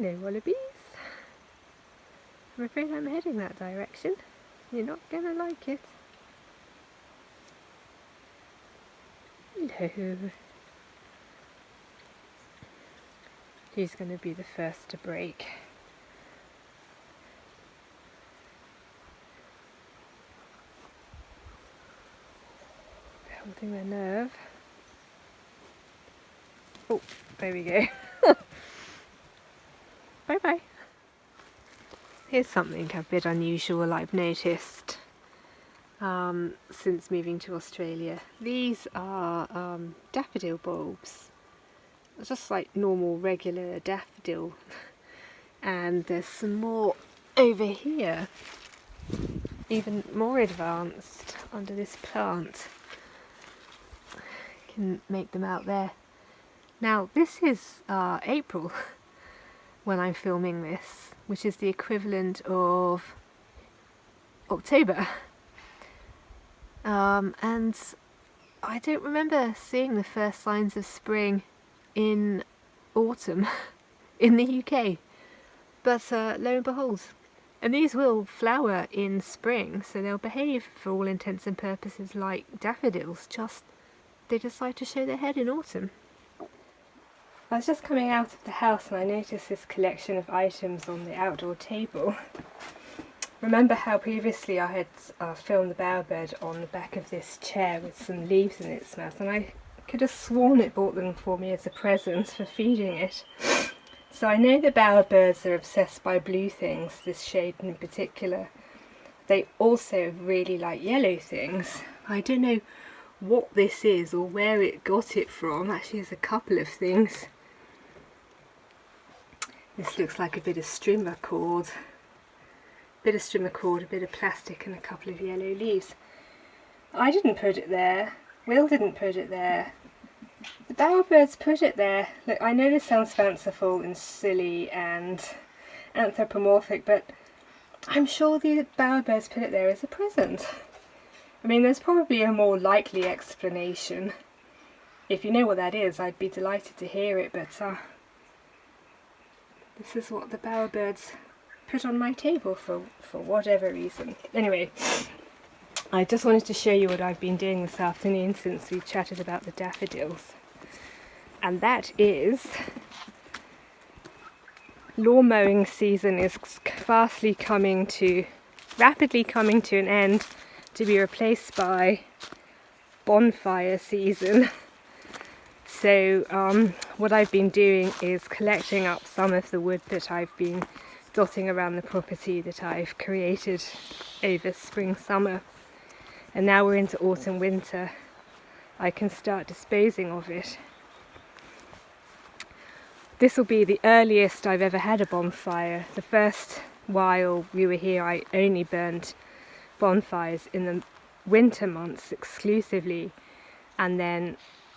Hello wallabies. I'm afraid I'm heading that direction. You're not gonna like it. Hello. Who's gonna be the first to break? They're holding their nerve. Oh, there we go. Bye bye. Here's something a bit unusual I've noticed since moving to Australia. These are daffodil bulbs. It's just like normal regular daffodil. And there's some more over here, even more advanced under this plant. You can make them out there. Now this is April when I'm filming this, which is the equivalent of October. And I don't remember seeing the first signs of spring in autumn in the UK, but lo and behold. And these will flower in spring, so they'll behave for all intents and purposes like daffodils, just they decide to show their head in autumn. I was just coming out of the house and I noticed this collection of items on the outdoor table. Remember how previously I had filmed the bowerbird on the back of this chair with some leaves in its mouth, and I could have sworn it bought them for me as a present for feeding it. So I know the bowerbirds are obsessed by blue things, this shade in particular. They also really like yellow things. I don't know what this is or where it got it from. Actually, there's a couple of things. This looks like a bit of strimmer cord. A bit of plastic and a couple of yellow leaves. I didn't put it there. Will didn't put it there. The bowerbirds put it there. Look, I know this sounds fanciful and silly and anthropomorphic, but I'm sure the bowerbirds put it there as a present. I mean, there's probably a more likely explanation. If you know what that is, I'd be delighted to hear it, but this is what the bowerbirds put on my table for whatever reason. Anyway, I just wanted to show you what I've been doing this afternoon since we chatted about the daffodils. And that is, lawn mowing season is rapidly coming to an end, to be replaced by bonfire season. So what I've been doing is collecting up some of the wood that I've been dotting around the property that I've created over spring summer, and now we're into autumn winter. I can start disposing of it. This will be the earliest I've ever had a bonfire. The first while we were here I only burned bonfires in the winter months exclusively, and then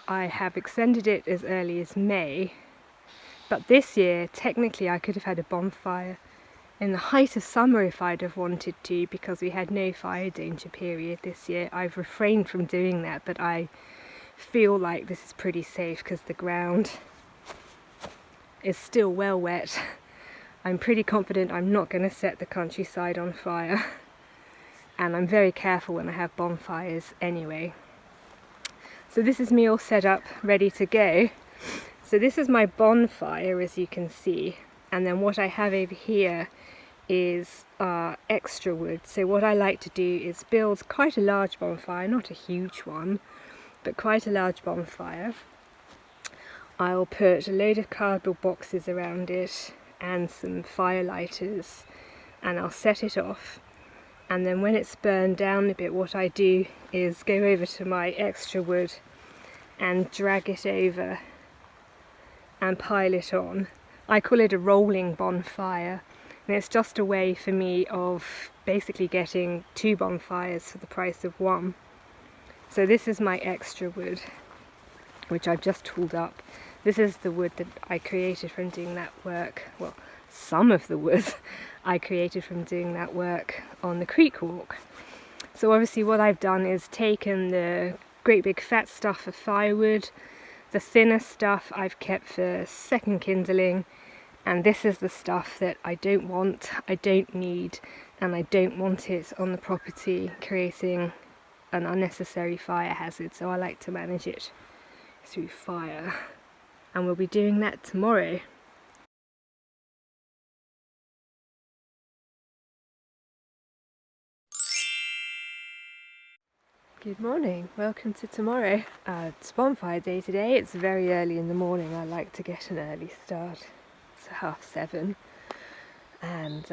I have extended it as early as May. But this year, technically, I could have had a bonfire in the height of summer if I'd have wanted to, because we had no fire danger period this year. I've refrained from doing that, but I feel like this is pretty safe because the ground is still well wet. I'm pretty confident I'm not going to set the countryside on fire, and I'm very careful when I have bonfires anyway. So this is me all set up, ready to go. So this is my bonfire, as you can see, and then what I have over here is extra wood. So what I like to do is build quite a large bonfire, not a huge one, but quite a large bonfire. I'll put a load of cardboard boxes around it and some fire lighters, and I'll set it off. And then when it's burned down a bit, what I do is go over to my extra wood and drag it over and pile it on. I call it a rolling bonfire, and it's just a way for me of basically getting 2 bonfires for the price of 1. So this is my extra wood, which I've just tooled up. This is the wood that I created from doing that work. Well, some of the wood I created from doing that work on the creek walk. So obviously what I've done is taken the great big fat stuff for firewood, the thinner stuff I've kept for second kindling, And this is the stuff that I don't want, I don't need, and I don't want it on the property, creating an unnecessary fire hazard. So I like to manage it through fire. And we'll be doing that tomorrow. Good morning, welcome to tomorrow. It's bonfire day today. It's very early in the morning. I like to get an early start. It's 7:30, and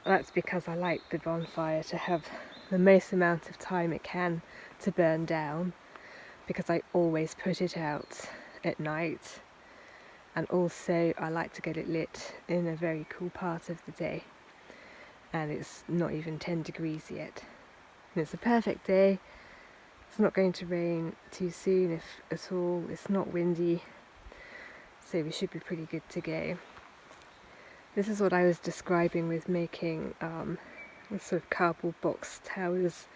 that's because I like the bonfire to have the most amount of time it can to burn down, because I always put it out at night, and also I like to get it lit in a very cool part of the day, and it's not even 10 degrees yet. And it's a perfect day. It's not going to rain too soon, if at all. It's not windy, so we should be pretty good to go. This is what I was describing with making sort of cardboard box towers,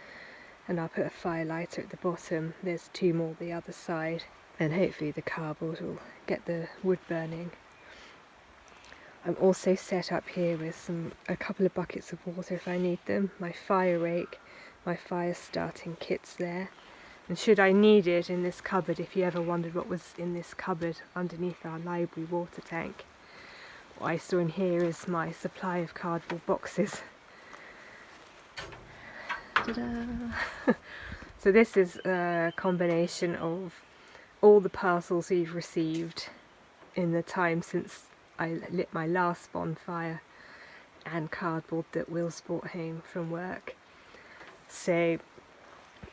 and I'll put a fire lighter at the bottom. There's 2 more the other side, and hopefully the cardboard will get the wood burning. I'm also set up here with a couple of buckets of water if I need them, my fire rake, my fire starting kit's there, and should I need it, in this cupboard, if you ever wondered what was in this cupboard underneath our library water tank, what I saw in here is my supply of cardboard boxes. Ta-da! So this is a combination of all the parcels we've received in the time since I lit my last bonfire, and cardboard that Will's brought home from work. So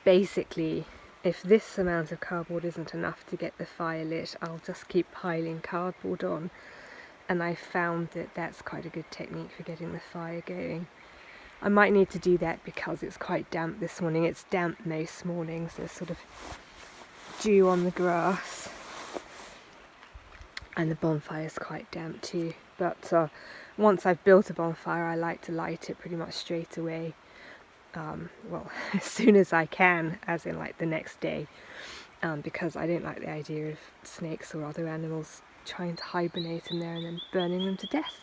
basically, if this amount of cardboard isn't enough to get the fire lit, I'll just keep piling cardboard on, and I found that that's quite a good technique for getting the fire going. I might need to do that because it's quite damp this morning. It's damp most mornings. There's sort of dew on the grass, and the bonfire is quite damp too. But once I've built a bonfire, I like to light it pretty much straight away. Well, as soon as I can, as in like the next day, because I don't like the idea of snakes or other animals trying to hibernate in there and then burning them to death.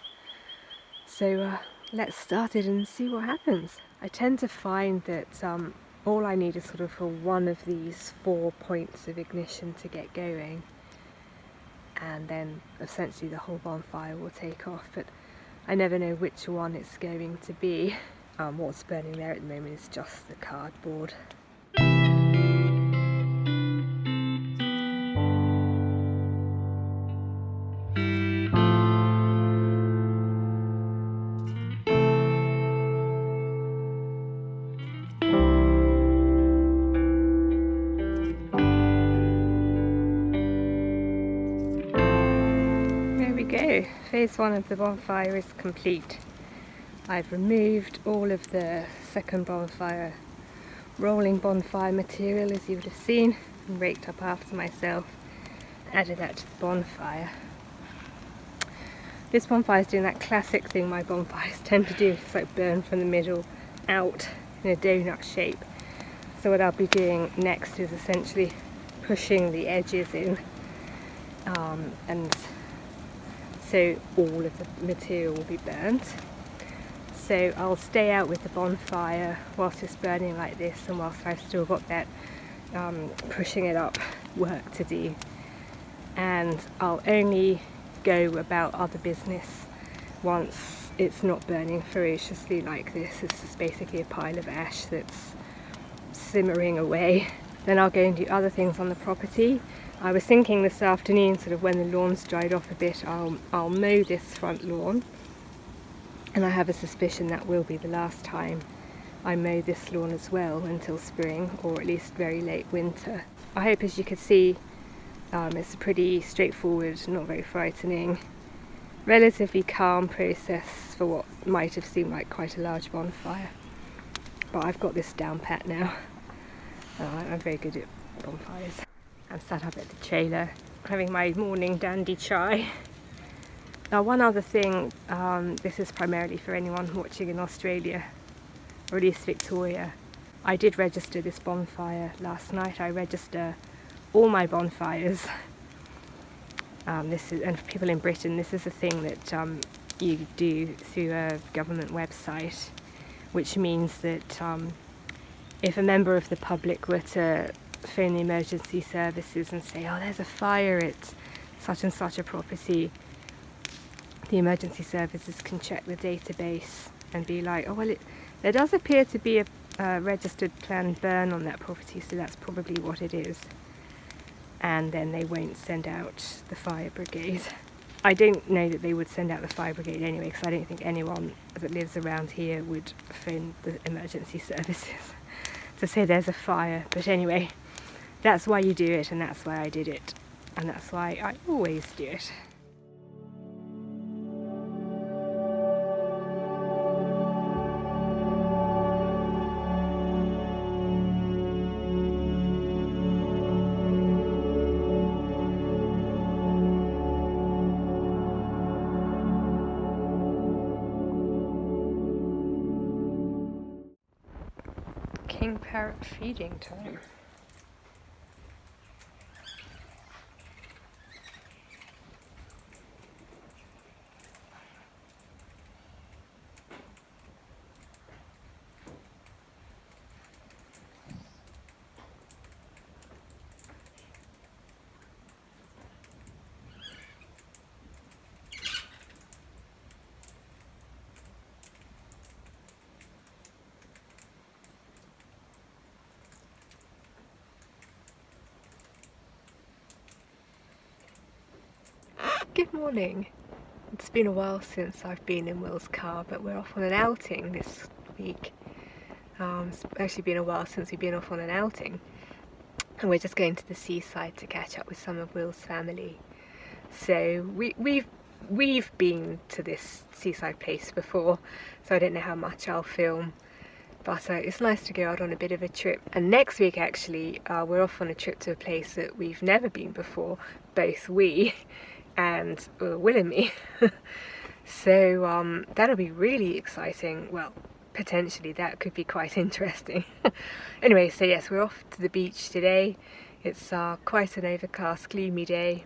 So let's start it and see what happens. I tend to find that all I need is sort of for one of these 4 points of ignition to get going, and then essentially the whole bonfire will take off, but I never know which one it's going to be. What's burning there at the moment is just the cardboard. There we go, phase 1 of the bonfire is complete. I've removed all of the second bonfire, rolling bonfire material, as you would have seen, and raked up after myself, added that to the bonfire. This bonfire is doing that classic thing my bonfires tend to do, it's like burn from the middle out in a donut shape. So what I'll be doing next is essentially pushing the edges in, and so all of the material will be burnt. So I'll stay out with the bonfire whilst it's burning like this, and whilst I've still got that pushing it up work to do. And I'll only go about other business once it's not burning ferociously like this. It's just basically a pile of ash that's simmering away. Then I'll go and do other things on the property. I was thinking this afternoon, sort of when the lawn's dried off a bit, I'll mow this front lawn. And I have a suspicion that will be the last time I mow this lawn as well until spring, or at least very late winter. I hope, as you can see, it's a pretty straightforward, not very frightening, relatively calm process for what might have seemed like quite a large bonfire. But I've got this down pat now. I'm very good at bonfires. I'm sat up at the trailer having my morning dandy chai. Now, one other thing, this is primarily for anyone watching in Australia, or at least Victoria. I did register this bonfire last night. I register all my bonfires And for people in Britain, this is a thing that you do through a government website, which means that if a member of the public were to phone the emergency services and say, oh, there's a fire at such and such a property, the emergency services can check the database and be like, oh, well, there does appear to be a registered planned burn on that property, so that's probably what it is. And then they won't send out the fire brigade. I don't know that they would send out the fire brigade anyway, because I don't think anyone that lives around here would phone the emergency services to say there's a fire. But anyway, that's why you do it, and that's why I did it, and that's why I always do it. King Parrot feeding time. Good morning. It's been a while since I've been in Will's car, but we're off on an outing this week. It's actually been a while since we've been off on an outing, and we're just going to the seaside to catch up with some of Will's family. So we've been to this seaside place before, so I don't know how much I'll film, but it's nice to go out on a bit of a trip. And next week actually we're off on a trip to a place that we've never been before, both we and Will and me. So that'll be really exciting. Well, potentially that could be quite interesting. Anyway, so yes, we're off to the beach today. It's quite an overcast, gloomy day,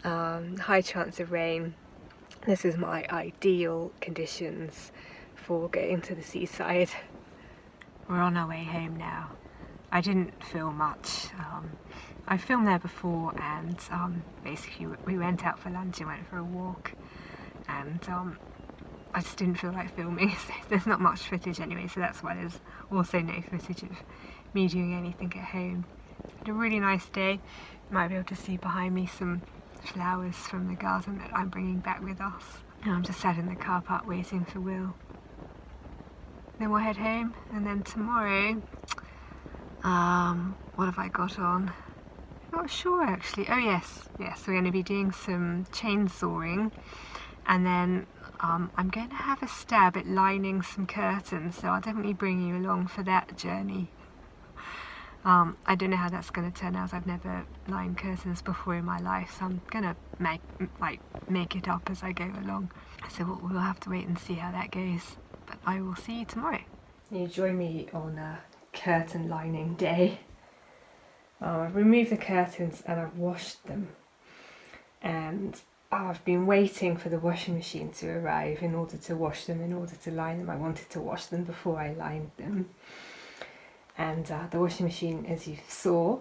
high chance of rain. This is my ideal conditions for going to the seaside. We're on our way home now. I didn't film much. I filmed there before, and basically we went out for lunch and went for a walk, and I just didn't feel like filming, so there's not much footage anyway, so that's why there's also no footage of me doing anything at home. Had a really nice day. You might be able to see behind me some flowers from the garden that I'm bringing back with us. And I'm just sat in the car park waiting for Will. Then we'll head home, and then tomorrow, what have I got on? Not sure actually. Oh yes, we're going to be doing some chainsawing, and then I'm going to have a stab at lining some curtains, so I'll definitely bring you along for that journey. I don't know how that's going to turn out. I've never lined curtains before in my life, so I'm going to make it up as I go along. So we'll have to wait and see how that goes. But I will see you tomorrow. You join me on a curtain lining day. I've removed the curtains and I've washed them, and I've been waiting for the washing machine to arrive in order to wash them, in order to line them. I wanted to wash them before I lined them, and the washing machine, as you saw,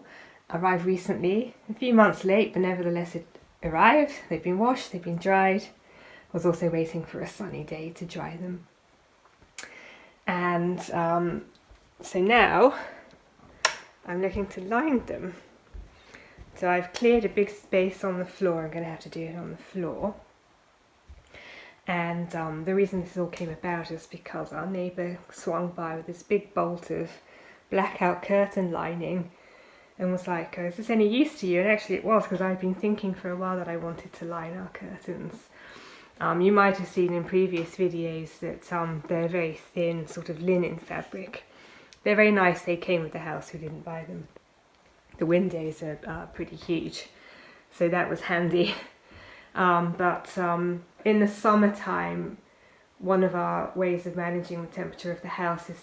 arrived recently, a few months late, but nevertheless it arrived. They've been washed, they've been dried. I was also waiting for a sunny day to dry them, and so now I'm looking to line them. So I've cleared a big space on the floor. I'm going to have to do it on the floor. And the reason this all came about is because our neighbour swung by with this big bolt of blackout curtain lining and was like, oh, is this any use to you? And actually it was, because I've been thinking for a while that I wanted to line our curtains. You might have seen in previous videos that they're very thin, sort of linen fabric. They're very nice. They came with the house. We didn't buy them. The windows are pretty huge, so that was handy. But in the summertime, one of our ways of managing the temperature of the house is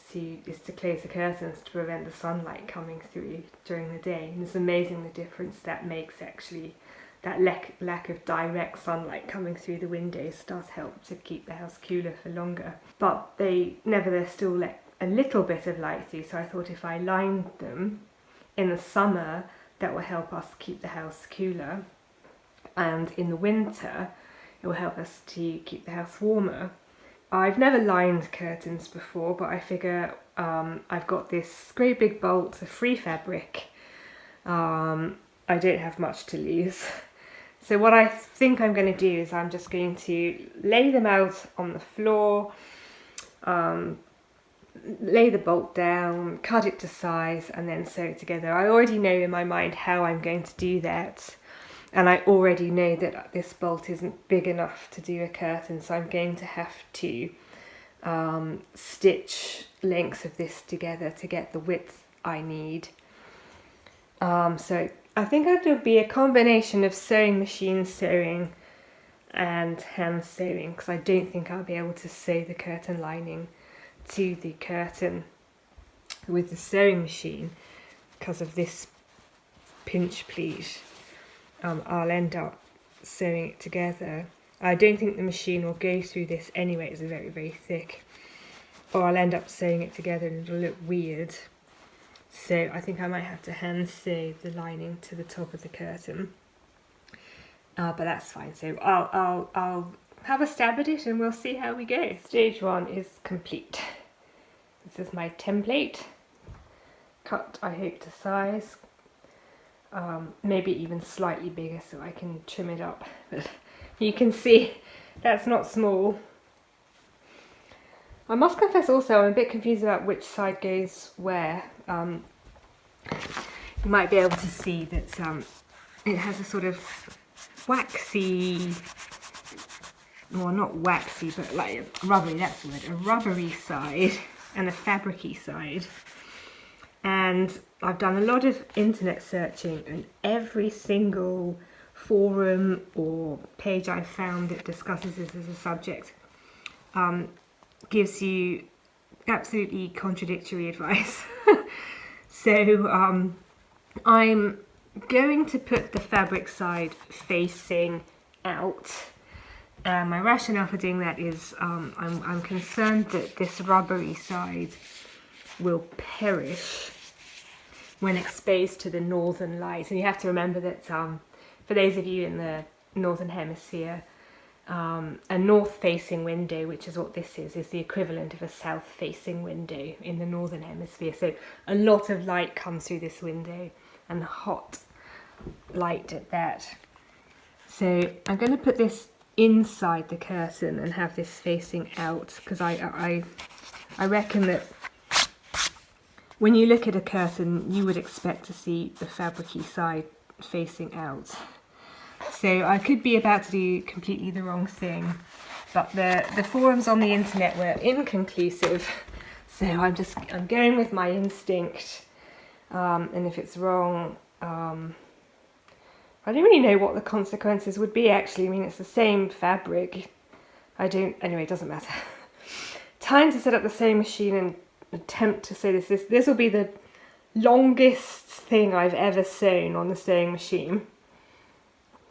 to close the curtains to prevent the sunlight coming through during the day. And it's amazing the difference that makes actually that lack of direct sunlight coming through the windows does help to keep the house cooler for longer. But they nevertheless still let a little bit of light through, so I thought if I lined them in the summer, that will help us keep the house cooler, and in the winter it will help us to keep the house warmer. I've never lined curtains before, but I figure I've got this great big bolt of free fabric. I don't have much to lose. So what I think I'm going to do is I'm just going to lay them out on the floor, lay the bolt down, cut it to size, and then sew it together. I already know in my mind how I'm going to do that, and I already know that this bolt isn't big enough to do a curtain, so I'm going to have to stitch lengths of this together to get the width I need. So I think it'll be a combination of sewing machine sewing and hand sewing, because I don't think I'll be able to sew the curtain lining to the curtain with the sewing machine because of this pinch pleat. I'll end up sewing it together. I don't think the machine will go through this anyway, it's very, very thick, or I'll end up sewing it together and it'll look weird. So I think I might have to hand sew the lining to the top of the curtain, but that's fine. So I'll have a stab at it and we'll see how we go. Stage 1 is complete. This is my template, cut I hope to size, maybe even slightly bigger so I can trim it up, but you can see that's not small. I must confess also I'm a bit confused about which side goes where. You might be able to see that it has a sort of waxy, well not waxy but like rubbery, that's the word, a rubbery side and a fabricy side. And I've done a lot of internet searching, and every single forum or page I've found that discusses this as a subject gives you absolutely contradictory advice. So I'm going to put the fabric side facing out. My rationale for doing that is I'm concerned that this rubbery side will perish when exposed to the northern light. And you have to remember that for those of you in the northern hemisphere, a north-facing window, which is what this is the equivalent of a south-facing window in the northern hemisphere. So a lot of light comes through this window, and hot light at that. So I'm going to put this inside the curtain and have this facing out, because I reckon that when you look at a curtain you would expect to see the fabricy side facing out. So I could be about to do completely the wrong thing, but the forums on the internet were inconclusive, so I'm going with my instinct, and if it's wrong, I don't really know what the consequences would be actually. I mean, it's the same fabric. Anyway, it doesn't matter. Time to set up the sewing machine and attempt to sew this. This will be the longest thing I've ever sewn on the sewing machine.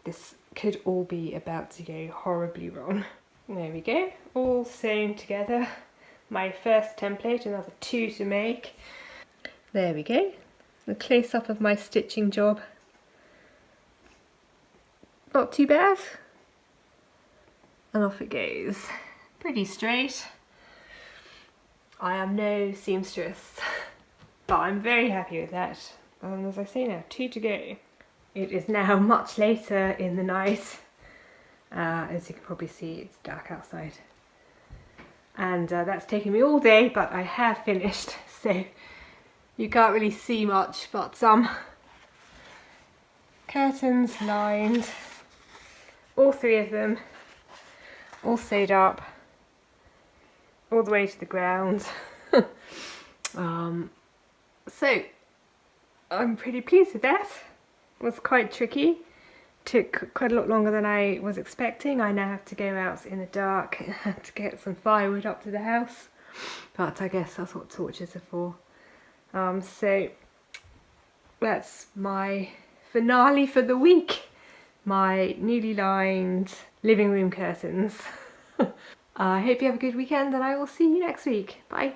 This could all be about to go horribly wrong. There we go, all sewn together. My first template, another 2 to make. There we go, the close-up of my stitching job. Not too bad. And off it goes. Pretty straight. I am no seamstress, but I'm very happy with that. And as I say now, 2 to go. It is now much later in the night. As you can probably see, it's dark outside. And that's taken me all day, but I have finished, so you can't really see much, but some curtains lined, all 3 of them, all sewed up, all the way to the ground. So I'm pretty pleased with that. It was quite tricky, took quite a lot longer than I was expecting. I now have to go out in the dark to get some firewood up to the house, but I guess that's what torches are for. So that's my finale for the week. my newly lined living room curtains. I hope you have a good weekend and I will see you next week. Bye.